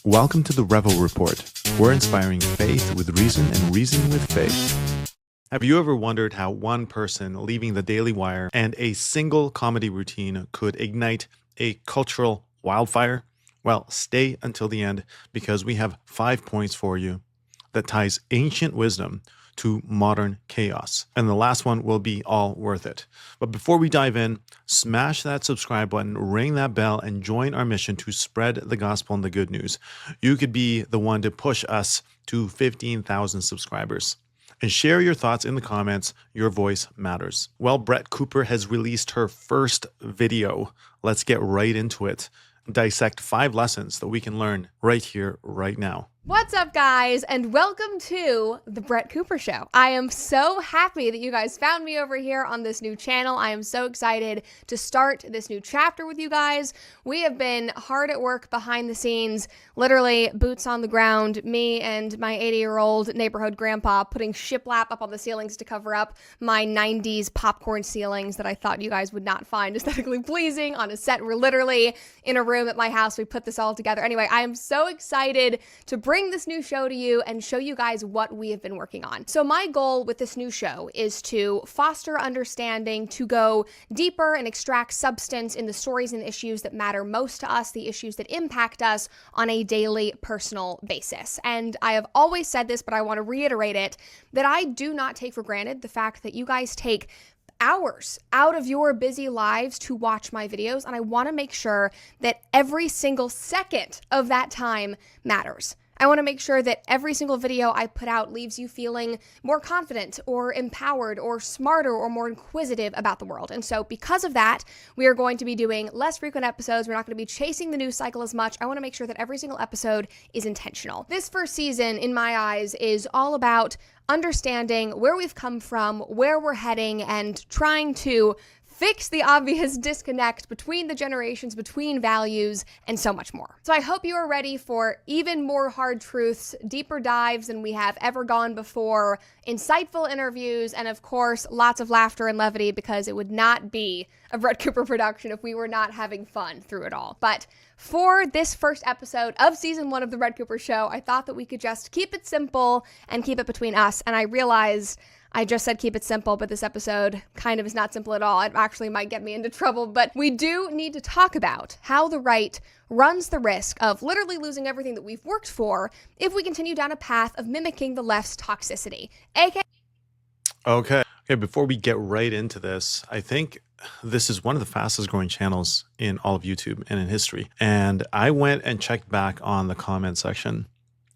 Welcome to the Revo Report. We're inspiring faith with reason and reasoning with faith. Have you ever wondered how one person leaving the Daily Wire and a single comedy routine could ignite a cultural wildfire? Well, stay until the end because we have 5 points for you that ties ancient wisdom to modern chaos. And the last one will be all worth it. But before we dive in, smash that subscribe button, ring that bell, and join our mission to spread the gospel and the good news. You could be the one to push us to 15,000 subscribers. And share your thoughts in the comments. Your voice matters. Well, Brett Cooper has released her first video. Let's get right into it. Dissect 5 lessons that we can learn right here, right now. What's up, guys, and welcome to The Brett Cooper Show. I am so happy that you guys found me over here on this new channel. I am so excited to start this new chapter with you guys. We have been hard at work behind the scenes, literally boots on the ground, me and my 80-year-old neighborhood grandpa putting shiplap up on the ceilings to cover up my 90s popcorn ceilings that I thought you guys would not find aesthetically pleasing on a set. We're literally in a room at my house. We put this all together. Anyway, I am so excited to bring this new show to you and show you guys what we have been working on. So my goal with this new show is to foster understanding, to go deeper and extract substance in the stories and issues that matter most to us, the issues that impact us on a daily personal basis. And I have always said this, but I want to reiterate it, that I do not take for granted the fact that you guys take hours out of your busy lives to watch my videos, and I want to make sure that every single second of that time matters. I want to make sure that every single video I put out leaves you feeling more confident or empowered or smarter or more inquisitive about the world. And so because of that, we are going to be doing less frequent episodes. We're not going to be chasing the news cycle as much. I want to make sure that every single episode is intentional. This first season, in my eyes, is all about understanding where we've come from, where we're heading, and trying to fix the obvious disconnect between the generations, between values, and so much more. So I hope you are ready for even more hard truths, deeper dives than we have ever gone before, insightful interviews, and of course, lots of laughter and levity, because it would not be a Brett Cooper production if we were not having fun through it all. But for this first episode of season 1 of The Brett Cooper Show, I thought that we could just keep it simple and keep it between us. And I realized I just said keep it simple, but this episode kind of is not simple at all. It actually might get me into trouble, but we do need to talk about how the right runs the risk of literally losing everything that we've worked for if we continue down a path of mimicking the left's toxicity, aka... Okay, before we get right into this, I think this is one of the fastest growing channels in all of YouTube and in history. And I went and checked back on the comment section,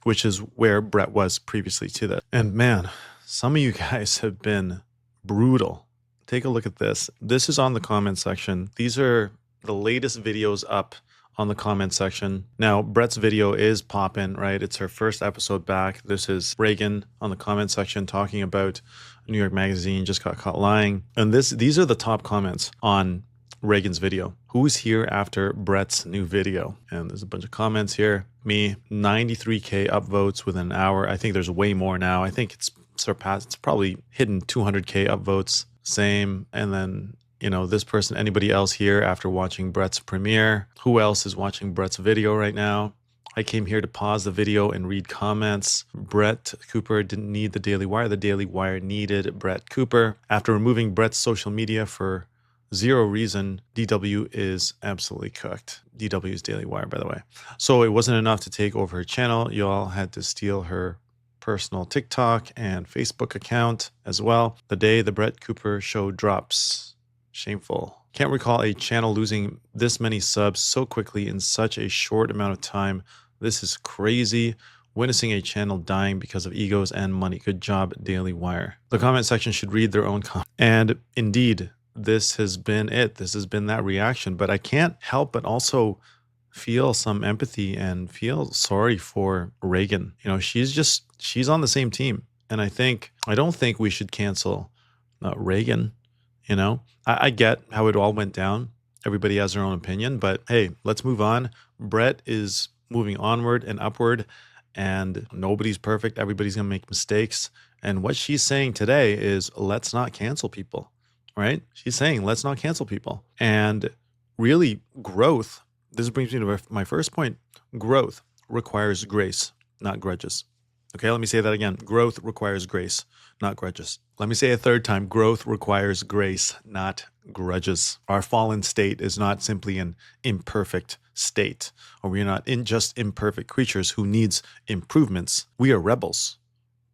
which is where Brett was previously to that. And man, some of you guys have been brutal. Take a look at this. This is on the comment section. These are the latest videos up on the comment section. Now, Brett's video is popping, right? It's her first episode back. This is Reagan on the comment section talking about New York Magazine just got caught lying. And these are the top comments on Reagan's video. Who's here after Brett's new video? And there's a bunch of comments here. Me, 93K upvotes within an hour. I think there's way more now. I think it's surpassed, it's probably hidden 200K upvotes. Same. And then, you know, this person, anybody else here after watching Brett's premiere? Who else is watching Brett's video right now? I came here to pause the video and read comments. Brett Cooper didn't need the Daily Wire. The Daily Wire needed Brett Cooper. After removing Brett's social media for zero reason, DW is absolutely cooked. DW is Daily Wire, by the way. So it wasn't enough to take over her channel. Y'all had to steal her personal TikTok and Facebook account as well. The day the Brett Cooper Show drops. Shameful. Can't recall a channel losing this many subs so quickly in such a short amount of time. This is crazy. Witnessing a channel dying because of egos and money. Good job, Daily Wire. The comment section should read their own comments. And indeed, this has been it. This has been that reaction. But I can't help but also feel some empathy and feel sorry for Reagan. You know, she's on the same team. And I don't think we should cancel Reagan. You know, I get how it all went down. Everybody has their own opinion, but hey, let's move on. Brett is moving onward and upward, and nobody's perfect. Everybody's going to make mistakes. And what she's saying today is, let's not cancel people, right? She's saying, let's not cancel people. And really, growth, this brings me to my first point, growth. requires grace, not grudges. Okay, let me say that again. Growth requires grace, not grudges. Let me say a third time. Growth requires grace, not grudges. Our fallen state is not simply an imperfect state, or we are not just imperfect creatures who needs improvements. We are rebels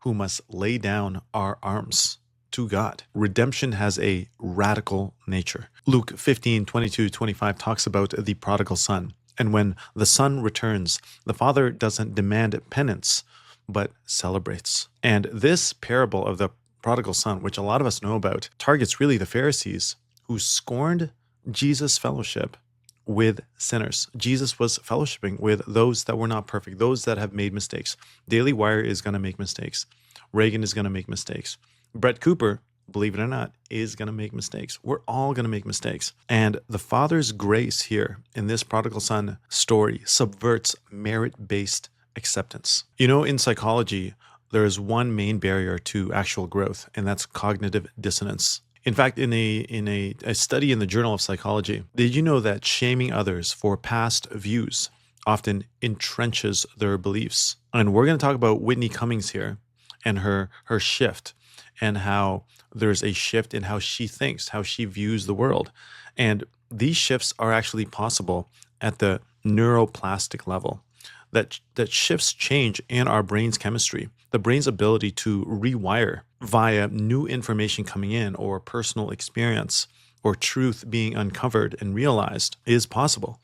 who must lay down our arms to God. Redemption has a radical nature. Luke 15:22-25 talks about the prodigal son. And when the son returns, the father doesn't demand penance, but celebrates. And this parable of the prodigal son, which a lot of us know about, targets really the Pharisees who scorned Jesus' fellowship with sinners. Jesus was fellowshipping with those that were not perfect, those that have made mistakes. Daily Wire is going to make mistakes. Reagan is going to make mistakes. Brett Cooper, believe it or not, is going to make mistakes. We're all going to make mistakes. And the Father's grace here in this prodigal son story subverts merit-based acceptance. You know, in psychology, there is one main barrier to actual growth, and that's cognitive dissonance. In fact, in a study in the Journal of Psychology, did you know that shaming others for past views often entrenches their beliefs? And we're going to talk about Whitney Cummings here and her shift, and how there's a shift in how she thinks, how she views the world. And these shifts are actually possible at the neuroplastic level. That shifts change in our brain's chemistry, the brain's ability to rewire via new information coming in, or personal experience, or truth being uncovered and realized is possible.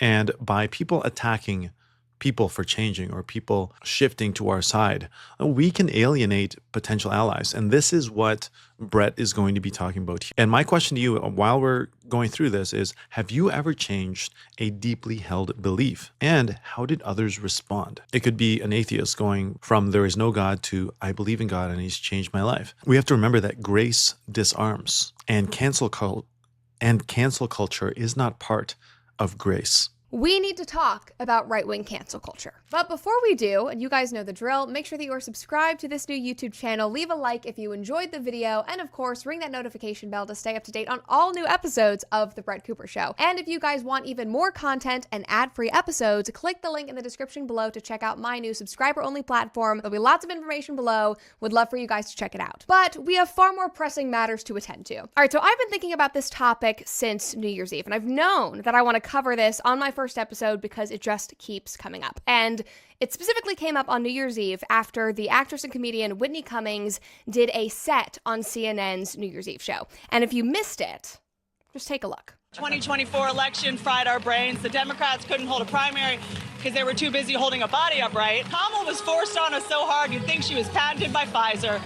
And by people attacking people for changing, or people shifting to our side, we can alienate potential allies. And this is what Brett is going to be talking about here. And my question to you while we're going through this is, have you ever changed a deeply held belief? And how did others respond? It could be an atheist going from there is no God to I believe in God and he's changed my life. We have to remember that grace disarms, and cancel culture is not part of grace. We need to talk about right-wing cancel culture. But before we do, and you guys know the drill, make sure that you are subscribed to this new YouTube channel, leave a like if you enjoyed the video, and of course, ring that notification bell to stay up to date on all new episodes of The Brett Cooper Show. And if you guys want even more content and ad-free episodes, click the link in the description below to check out my new subscriber-only platform. There'll be lots of information below. Would love for you guys to check it out. But we have far more pressing matters to attend to. All right, so I've been thinking about this topic since New Year's Eve, and I've known that I want to cover this on my first episode because it just keeps coming up. And it specifically came up on New Year's Eve after the actress and comedian Whitney Cummings did a set on CNN's New Year's Eve show. And if you missed it, just take a look. 2024 election fried our brains. The Democrats couldn't hold a primary because they were too busy holding a body upright. Kamala was forced on us so hard you'd think she was patented by Pfizer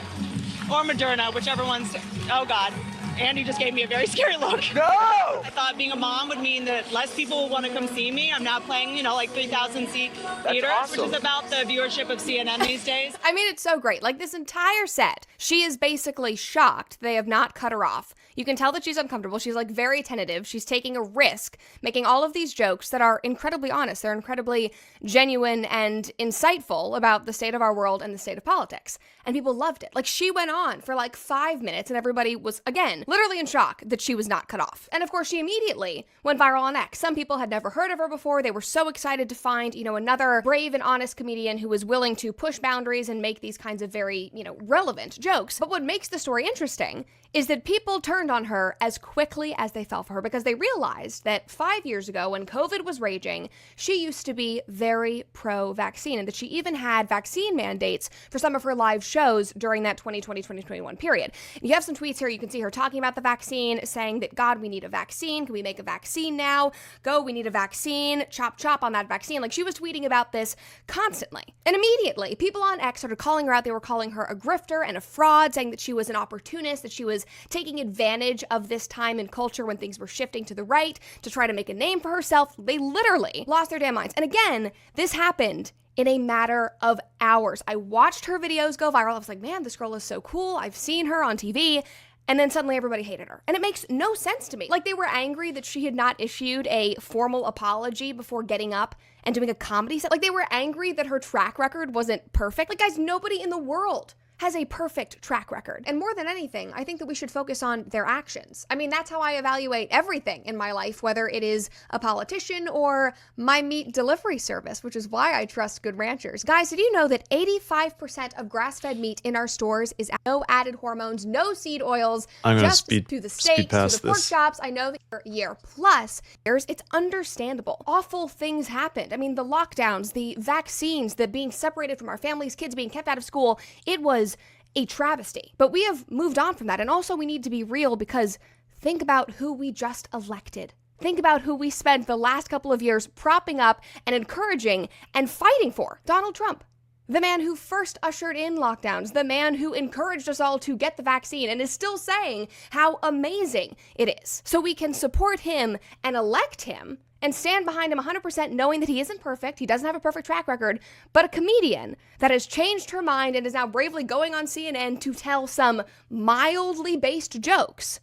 or Moderna, whichever one's, oh God. Andy just gave me a very scary look. No! I thought being a mom would mean that less people would want to come see me. I'm now playing, like 3,000 seat theater, awesome. which is about the viewership of CNN these days. I mean, it's so great. Like, this entire set, she is basically shocked they have not cut her off. You can tell that she's uncomfortable. She's like very tentative. She's taking a risk, making all of these jokes that are incredibly honest. They're incredibly genuine and insightful about the state of our world and the state of politics. And people loved it. Like, she went on for like 5 minutes and everybody was, again, literally in shock that she was not cut off. And of course, she immediately went viral on X. Some people had never heard of her before. They were so excited to find, another brave and honest comedian who was willing to push boundaries and make these kinds of very, relevant jokes. But what makes the story interesting is that people turned on her as quickly as they fell for her, because they realized that 5 years ago when COVID was raging, she used to be very pro-vaccine, and that she even had vaccine mandates for some of her live shows during that 2020-2021 period. And you have some tweets here. You can see her talking about the vaccine, saying that, God, we need a vaccine. Can we make a vaccine now? Go, we need a vaccine. Chop, chop on that vaccine. Like, she was tweeting about this constantly. And immediately, people on X started calling her out. They were calling her a grifter and a fraud, saying that she was an opportunist, that she was taking advantage of this time in culture when things were shifting to the right to try to make a name for herself. They literally lost their damn minds. And again, this happened in a matter of hours. I watched her videos go viral. I was like, man, this girl is so cool. I've seen her on TV. And then suddenly everybody hated her. And it makes no sense to me. Like, they were angry that she had not issued a formal apology before getting up and doing a comedy set. Like, they were angry that her track record wasn't perfect. Like, guys, nobody in the world has a perfect track record. And more than anything, I think that we should focus on their actions. I mean, that's how I evaluate everything in my life, whether it is a politician or my meat delivery service, which is why I trust Good Ranchers. Guys, did you know that 85% of grass-fed meat in our stores is no added hormones, no seed oils, just to the steaks, to the pork chops? I know that for a year plus years, it's understandable. Awful things happened. I mean, the lockdowns, the vaccines, the being separated from our families, kids being kept out of school, it was a travesty. But we have moved on from that. And also we need to be real, because think about who we just elected. Think about who we spent the last couple of years propping up and encouraging and fighting for. Donald Trump, the man who first ushered in lockdowns, the man who encouraged us all to get the vaccine and is still saying how amazing it is. So we can support him and elect him and stand behind him 100%, knowing that he isn't perfect, he doesn't have a perfect track record, but a comedian that has changed her mind and is now bravely going on CNN to tell some mildly based jokes.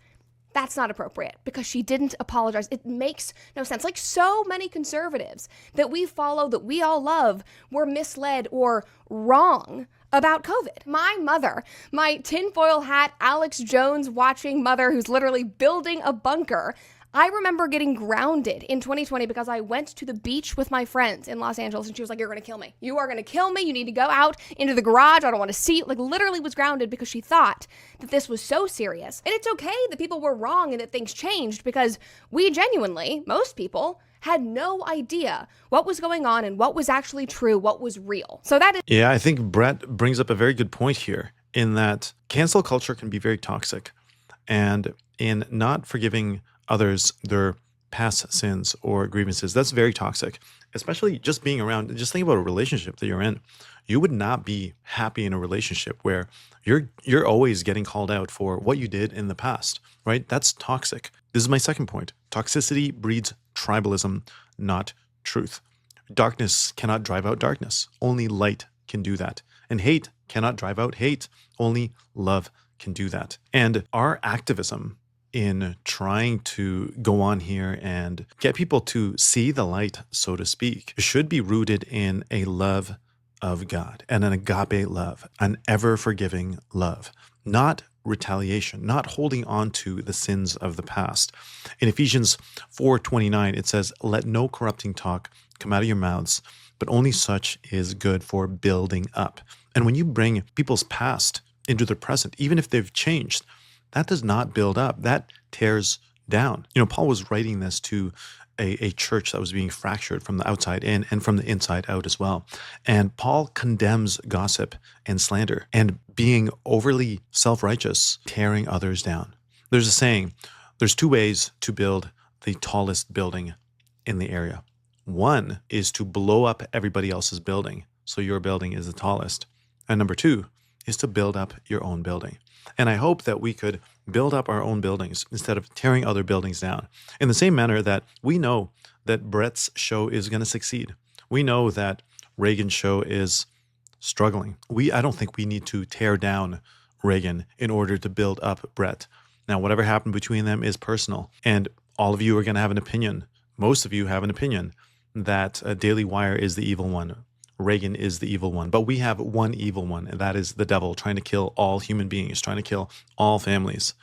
That's not appropriate, because she didn't apologize. It makes no sense. Like so many conservatives that we follow, that we all love, were misled or wrong about COVID. My mother, my tinfoil hat, Alex Jones watching mother who's literally building a bunker, I remember getting grounded in 2020 because I went to the beach with my friends in Los Angeles, and she was like, "You're going to kill me. You are going to kill me. You need to go out into the garage. I don't want to see you." Like, literally was grounded because she thought that this was so serious. And it's okay that people were wrong and that things changed, because we genuinely, most people, had no idea what was going on and what was actually true, what was real. So that is... Yeah, I think Brett brings up a very good point here, in that cancel culture can be very toxic. And in not forgiving others their past sins or grievances, that's very toxic. Especially just being around, just think about a relationship that you're in. You would not be happy in a relationship where you're always getting called out for what you did in the past, right? That's toxic. This is my second point. Toxicity breeds tribalism, not truth. Darkness cannot drive out darkness. Only light can do that. And hate cannot drive out hate. Only love can do that. And our activism in trying to go on here and get people to see the light, so to speak, should be rooted in a love of God and an agape love, an ever-forgiving love, not retaliation, not holding on to the sins of the past. In Ephesians 4:29, it says, "Let no corrupting talk come out of your mouths, but only such is good for building up." And when you bring people's past into their present, even if they've changed, that does not build up. That tears down. You know, Paul was writing this to a church that was being fractured from the outside in and from the inside out as well. And Paul condemns gossip and slander and being overly self-righteous, tearing others down. There's a saying, there's two ways to build the tallest building in the area. One is to blow up everybody else's building, so your building is the tallest. And number two is to build up your own building. And I hope that we could build up our own buildings instead of tearing other buildings down. In the same manner that we know that Brett's show is going to succeed. We know that Reagan's show is struggling. I don't think we need to tear down Reagan in order to build up Brett. Now, whatever happened between them is personal. And all of you are going to have an opinion. Most of you have an opinion that Daily Wire is the evil one. Reagan is the evil one. But we have one evil one, and that is the devil trying to kill all human beings, trying to kill all families.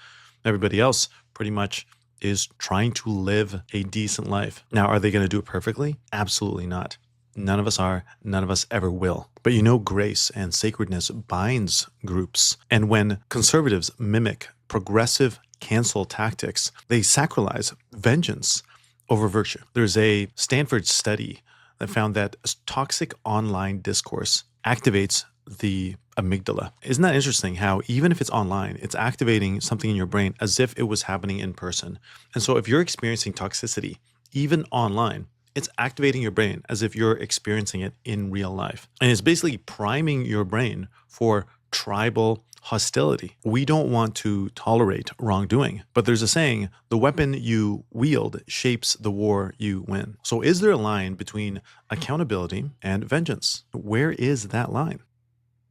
Everybody else pretty much is trying to live a decent life. Now, are they going to do it perfectly? Absolutely not. None of us are. None of us ever will. But you know, grace and sacredness binds groups. And when conservatives mimic progressive cancel tactics, they sacralize vengeance over virtue. There's a Stanford study that found that toxic online discourse activates the amygdala. Isn't that interesting how even if it's online, it's activating something in your brain as if it was happening in person? And so if you're experiencing toxicity, even online, it's activating your brain as if you're experiencing it in real life. And it's basically priming your brain for tribal hostility. We don't want to tolerate wrongdoing, but there's a saying, the weapon you wield shapes the war you win. So is there a line between accountability and vengeance? Where is that line?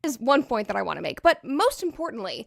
Is one point that I want to make, but most importantly,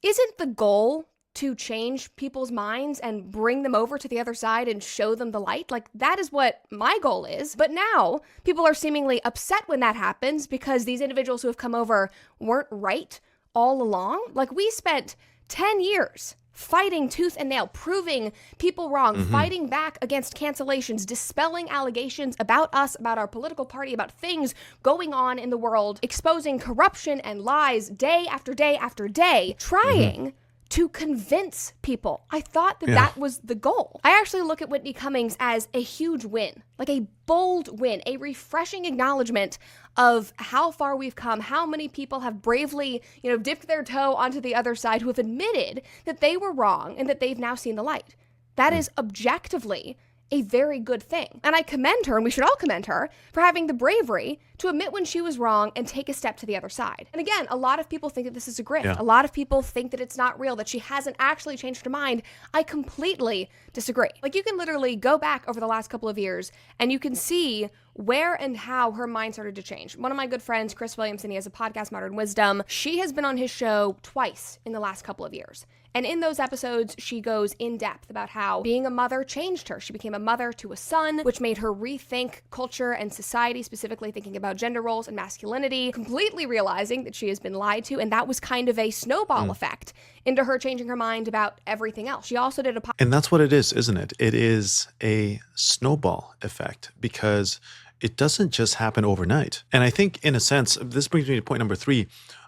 isn't the goal to change people's minds and bring them over to the other side and show them the light? Like, that is what my goal is. But now people are seemingly upset when that happens because these individuals who have come over weren't right all along. Like, we spent 10 years fighting tooth and nail, proving people wrong, fighting back against cancellations, dispelling allegations about us, about our political party, about things going on in the world, exposing corruption and lies day after day after day, trying to convince people. I thought that that was the goal. I actually look at Whitney Cummings as a huge win, like a bold win, a refreshing acknowledgement of how far we've come, how many people have bravely, dipped their toe onto the other side, who have admitted that they were wrong and that they've now seen the light. That is objectively a very good thing. And I commend her, and we should all commend her, for having the bravery to admit when she was wrong and take a step to the other side. And again, a lot of people think that this is a grift. Yeah. A lot of people think that it's not real, that she hasn't actually changed her mind. I completely disagree. Like, you can literally go back over the last couple of years and you can see where and how her mind started to change. One of my good friends, Chris Williamson, he has a podcast, Modern Wisdom. She has been on his show twice in the last couple of years. And in those episodes, she goes in depth about how being a mother changed her. She became a mother to a son, which made her rethink culture and society, specifically thinking about gender roles and masculinity, completely realizing that she has been lied to. And that was kind of a snowball effect into her changing her mind about everything else. She also did a And that's what it is, isn't it? It is a snowball effect, because it doesn't just happen overnight. And I think, in a sense, this brings me to point number 3.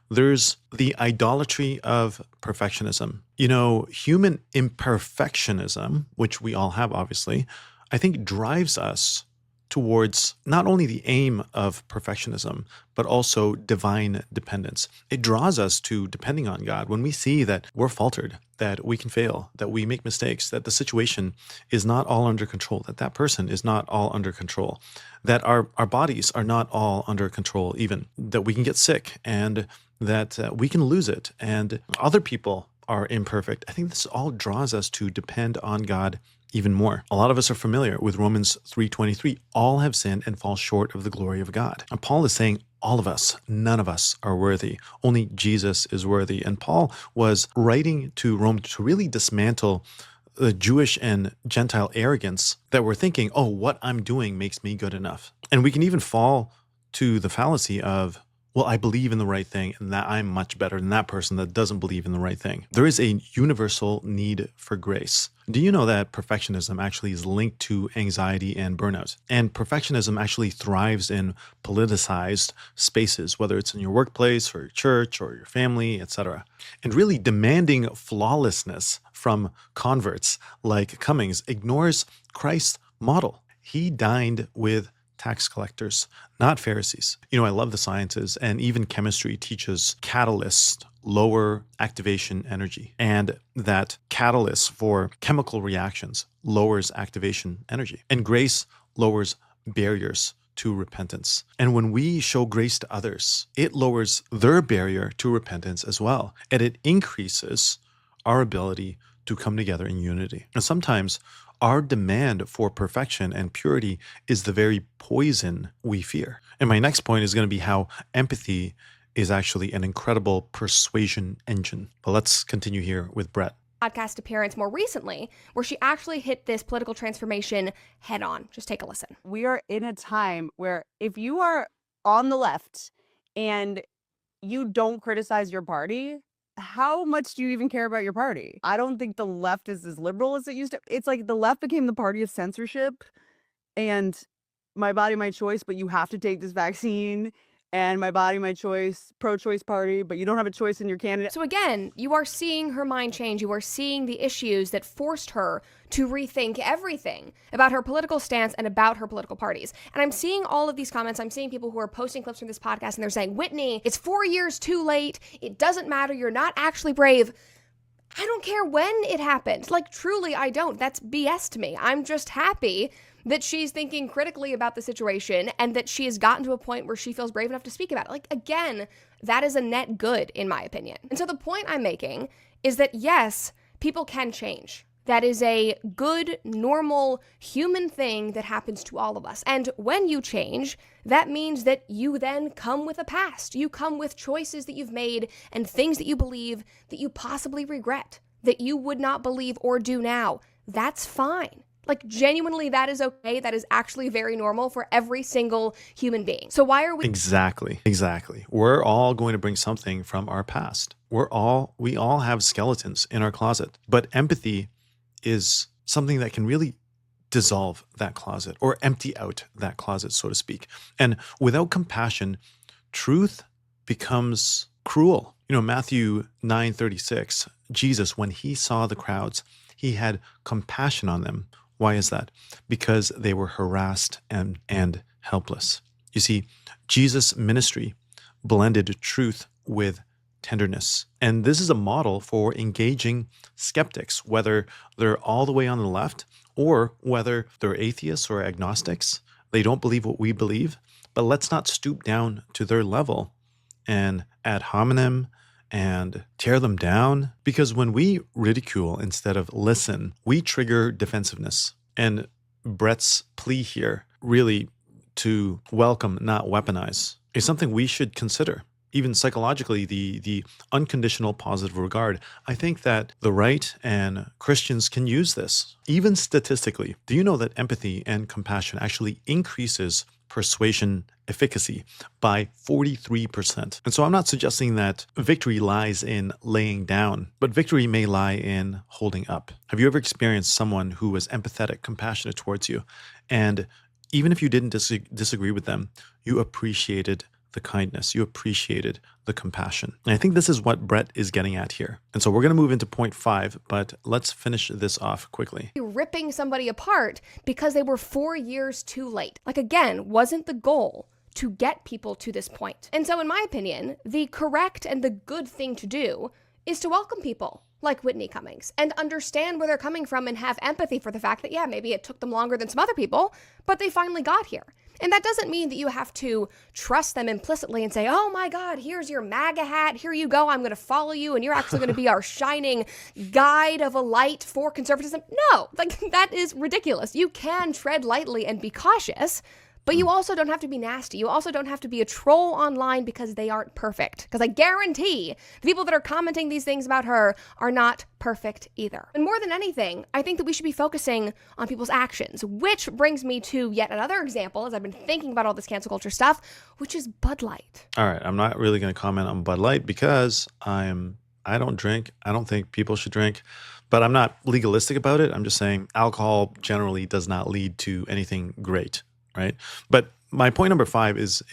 There's the idolatry of perfectionism. Human imperfectionism, which we all have, obviously, I think drives us towards not only the aim of perfectionism, but also divine dependence. It draws us to depending on God when we see that we're faltered, that we can fail, that we make mistakes, that the situation is not all under control, that person is not all under control, that our bodies are not all under control even, that we can get sick and that we can lose it and other people are imperfect. I think this all draws us to depend on God even more. A lot of us are familiar with Romans 3:23. All have sinned and fall short of the glory of God. And Paul is saying all of us, none of us are worthy. Only Jesus is worthy. And Paul was writing to Rome to really dismantle the Jewish and Gentile arrogance that were thinking, oh, what I'm doing makes me good enough. And we can even fall to the fallacy of, well, I believe in the right thing and that I'm much better than that person that doesn't believe in the right thing. There is a universal need for grace. Do you know that perfectionism actually is linked to anxiety and burnout? And perfectionism actually thrives in politicized spaces, whether it's in your workplace or your church or your family, etc. And really demanding flawlessness from converts like Cummings ignores Christ's model. He dined with tax collectors, not Pharisees. I love the sciences, and even chemistry teaches catalysts lower activation energy, and that catalyst for chemical reactions lowers activation energy. And grace lowers barriers to repentance. And when we show grace to others, it lowers their barrier to repentance as well, and it increases our ability to come together in unity. And sometimes our demand for perfection and purity is the very poison we fear. And my next point is going to be how empathy is actually an incredible persuasion engine. But let's continue here with Brett. Podcast appearance more recently where she actually hit this political transformation head on. Just take a listen. We are in a time where if you are on the left and you don't criticize your party, how much do you even care about your party? I don't think the left is as liberal as it used to. It's like the left became the party of censorship and my body, my choice, but you have to take this vaccine, and my body, my choice, pro-choice party, but you don't have a choice in your candidate. So again, you are seeing her mind change. You are seeing the issues that forced her to rethink everything about her political stance and about her political parties. And I'm seeing all of these comments. I'm seeing people who are posting clips from this podcast and they're saying, Whitney, it's 4 years too late. It doesn't matter. You're not actually brave. I don't care when it happened. Like, truly, I don't. That's BS to me. I'm just happy that she's thinking critically about the situation and that she has gotten to a point where she feels brave enough to speak about it. Like, again, that is a net good, in my opinion. And so the point I'm making is that, yes, people can change. That is a good, normal, human thing that happens to all of us. And when you change, that means that you then come with a past. You come with choices that you've made and things that you believe that you possibly regret, that you would not believe or do now. That's fine. Like, genuinely, that is okay. That is actually very normal for every single human being. So why are we... Exactly. We're all going to bring something from our past. We all have skeletons in our closet, but empathy is something that can really dissolve that closet or empty out that closet, so to speak. And without compassion, truth becomes cruel. Matthew 9:36, Jesus, when he saw the crowds, he had compassion on them. Why is that? Because they were harassed and helpless. You see, Jesus' ministry blended truth with tenderness. And this is a model for engaging skeptics, whether they're all the way on the left or whether they're atheists or agnostics. They don't believe what we believe, but let's not stoop down to their level and ad hominem and tear them down. Because when we ridicule instead of listen, we trigger defensiveness. And Brett's plea here, really to welcome, not weaponize, is something we should consider. Even psychologically, the unconditional positive regard. I think that the right and Christians can use this. Even statistically, do you know that empathy and compassion actually increases persuasion efficacy by 43%? And so I'm not suggesting that victory lies in laying down, but victory may lie in holding up. Have you ever experienced someone who was empathetic, compassionate towards you, and even if you didn't disagree with them, you appreciated the kindness, you appreciated the compassion? And I think this is what Brett is getting at here. And so we're going to move into point 5, but let's finish this off quickly. Ripping somebody apart because they were 4 years too late. Like, again, wasn't the goal to get people to this point. And so in my opinion, the correct and the good thing to do is to welcome people like Whitney Cummings and understand where they're coming from and have empathy for the fact that, yeah, maybe it took them longer than some other people, but they finally got here. And that doesn't mean that you have to trust them implicitly and say, oh my God, here's your MAGA hat. Here you go. I'm going to follow you. And you're actually going to be our shining guide of a light for conservatism. No, like, that is ridiculous. You can tread lightly and be cautious, but you also don't have to be nasty. You also don't have to be a troll online because they aren't perfect. Because I guarantee the people that are commenting these things about her are not perfect either. And more than anything, I think that we should be focusing on people's actions, which brings me to yet another example as I've been thinking about all this cancel culture stuff, which is Bud Light. All right, I'm not really going to comment on Bud Light because I don't drink. I don't think people should drink, but I'm not legalistic about it. I'm just saying alcohol generally does not lead to anything great. Right. But my point number 5 is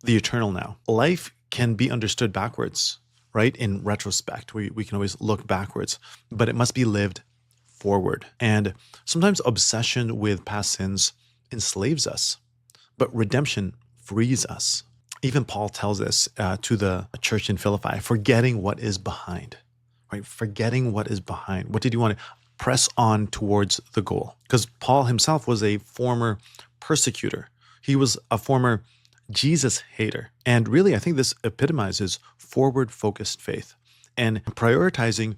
the eternal now. Life can be understood backwards, right? In retrospect, we can always look backwards, but it must be lived forward. And sometimes obsession with past sins enslaves us, but redemption frees us. Even Paul tells us to the church in Philippi, forgetting what is behind, right? Forgetting what is behind. What did you want to press on towards the goal? Because Paul himself was a former persecutor. He was a former Jesus hater. And really, I think this epitomizes forward-focused faith and prioritizing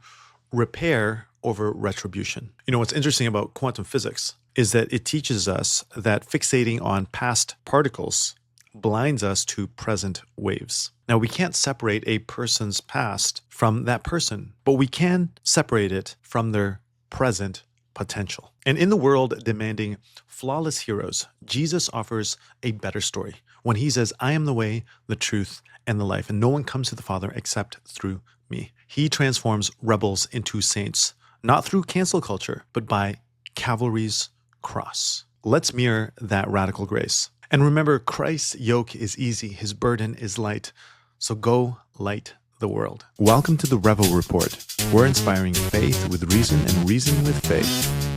repair over retribution. What's interesting about quantum physics is that it teaches us that fixating on past particles blinds us to present waves. Now, we can't separate a person's past from that person, but we can separate it from their present potential. And in the world demanding flawless heroes, Jesus offers a better story when he says, I am the way, the truth, and the life, and no one comes to the Father except through me. He transforms rebels into saints, not through cancel culture, but by Calvary's cross. Let's mirror that radical grace. And remember, Christ's yoke is easy, his burden is light. So go light the world. Welcome to the Revo Report. We're inspiring faith with reason and reason with faith.